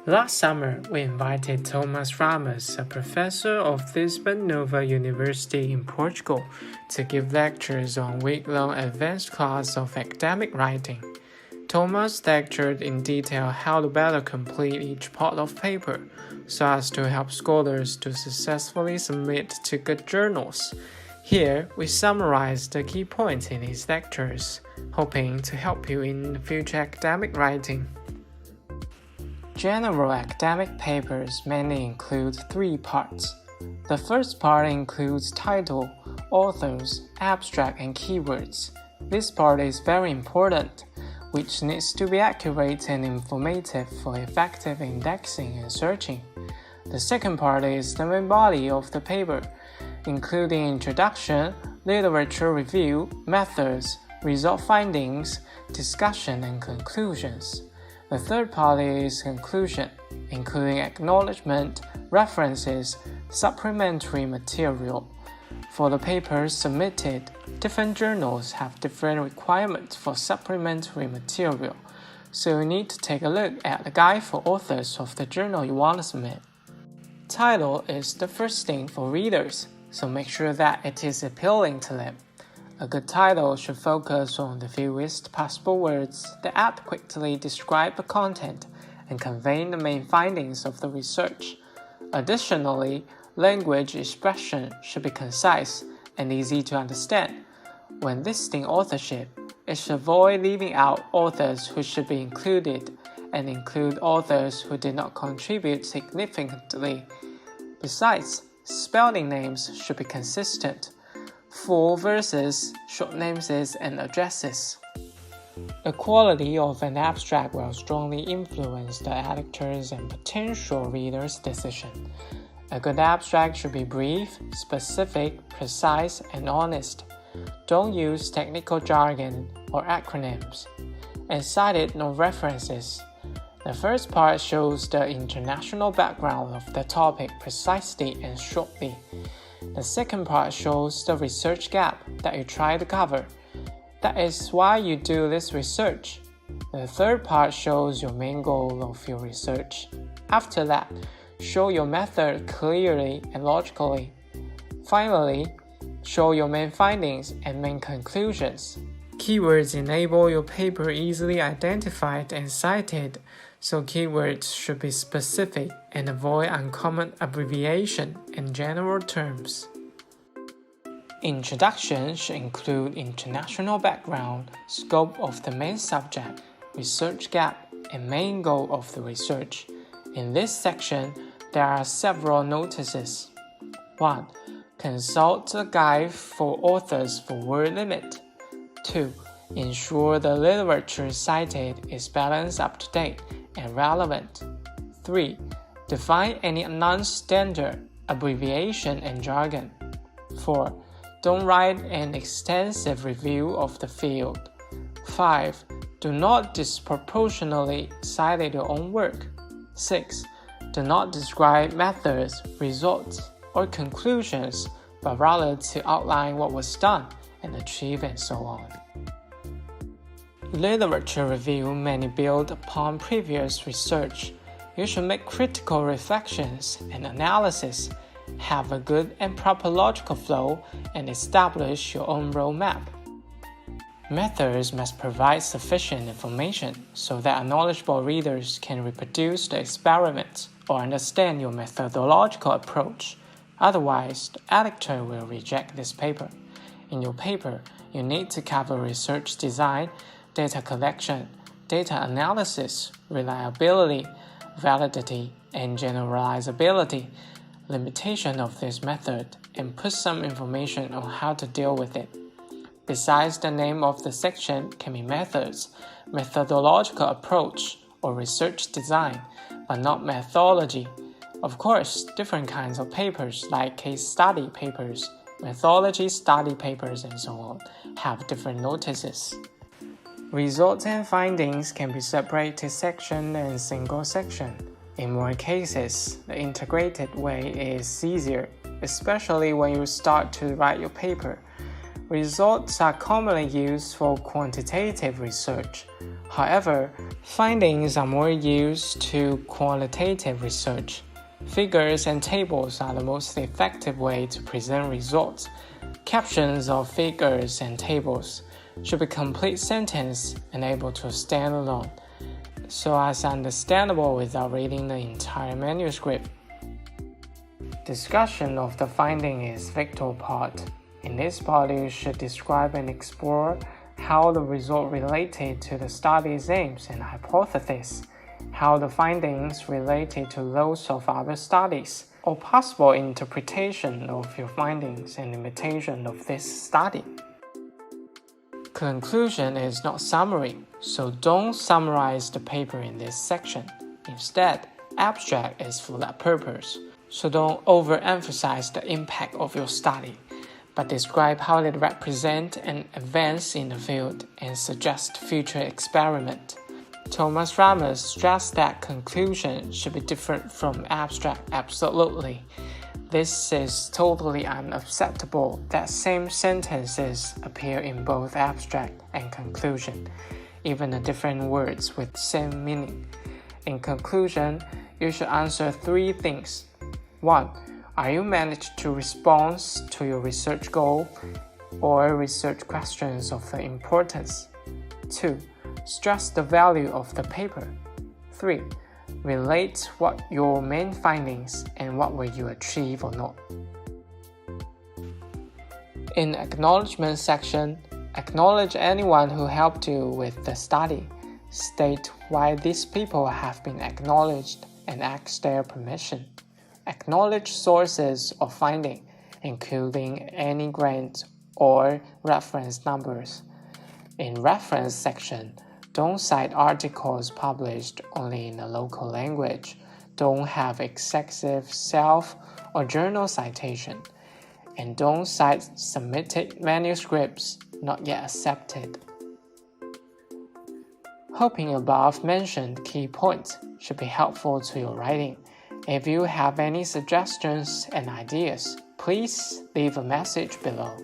Last summer, we invited Tomas Ramos, a professor of Lisbon Nova University in Portugal, to give lectures on week-long advanced class of academic writing. Tomas lectured in detail how to better complete each part of paper, so as to help scholars to successfully submit to good journals. Here, we summarize the key points in his lectures, hoping to help you in future academic writing. General academic papers mainly include three parts. The first part includes title, authors, abstract, and keywords. This part is very important, which needs to be accurate and informative for effective indexing and searching. The second part is the main body of the paper, including introduction, literature review, methods, result findings, discussion, and conclusions. The third part is conclusion, including acknowledgement, references, supplementary material. For the papers submitted, different journals have different requirements for supplementary material, so you need to take a look at the guide for authors of the journal you want to submit. Title is the first thing for readers, so make sure that it is appealing to them. A good title should focus on the fewest possible words that adequately describe the content and convey the main findings of the research. Additionally, language expression should be concise and easy to understand. When listing authorship, it should avoid leaving out authors who should be included and include authors who did not contribute significantly. Besides, spelling names should be consistent. Full verses, short names, and addresses. The quality of an abstract will strongly influence the editor's and potential reader's decision. A good abstract should be brief, specific, precise, and honest. Don't use technical jargon or acronyms, and cite no references. The first part shows the international background of the topic precisely and shortly. The second part shows the research gap that you try to cover. That is why you do this research. The third part shows your main goal of your research. After that, show your method clearly and logically. Finally, show your main findings and main conclusions. Keywords enable your paper easily identified and cited, so keywords should be specific and avoid uncommon abbreviation and general terms. Introduction should include international background, scope of the main subject, research gap, and main goal of the research. In this section, there are several notices. 1. Consult the guide for authors for word limit. 2. Ensure the literature cited is balanced, up-to-date, and relevant. 3. Define any non-standard abbreviation and jargon. 4. Don't write an extensive review of the field. 5. Do not disproportionately cite your own work. 6. Do not describe methods, results, or conclusions, but rather to outline what was done and achieved and so on. Literature review mainly build upon previous research. You should make critical reflections and analysis, have a good and proper logical flow, and establish your own roadmap. Methods must provide sufficient information so that knowledgeable readers can reproduce the experiment or understand your methodological approach. Otherwise, the editor will reject this paper. In your paper, you need to cover research design, data collection, data analysis, reliability, validity, and generalizability, limitation of this method, and put some information on how to deal with it. Besides, the name of the section can be methods, methodological approach, or research design, but not methodology. Of course, different kinds of papers like case study papers, methodology study papers, and so on have different notices. Results and findings can be separated section and single section. In more cases, the integrated way is easier, especially when you start to write your paper. Results are commonly used for quantitative research. However, Findings are more used to qualitative research. Figures and tables are the most effective way to present results. Captions of figures and tables should be complete sentence and able to stand alone, so as understandable without reading the entire manuscript. Discussion of the finding is vital part. In this part, you should describe and explore how the result related to the study's aims and hypothesis, how the findings related to those of other studies, or possible interpretation of your findings and limitation of this study. Conclusion is not summary, so don't summarize the paper in this section. Instead, abstract is for that purpose, so don't overemphasize the impact of your study, but describe how it represents an advance in the field and suggest future experiment. Tomas Ramos stressed that conclusion should be different from abstract absolutely. This is totally unacceptable that same sentences appear in both abstract and conclusion, even the different words with same meaning. In conclusion, you should answer 3 things. 1. Are you managed to respond to your research goal or research questions of the importance? 2. Stress the value of the paper. 3. Relate what your main findings and what will you achieve or not. In acknowledgement section, acknowledge anyone who helped you with the study. State why these people have been acknowledged and ask their permission. Acknowledge sources of finding, including any grant or reference numbers. In reference section, don't cite articles published only in the local language. Don't have excessive self or journal citation. And don't cite submitted manuscripts not yet accepted. Hoping above mentioned key points should be helpful to your writing. If you have any suggestions and ideas, please leave a message below.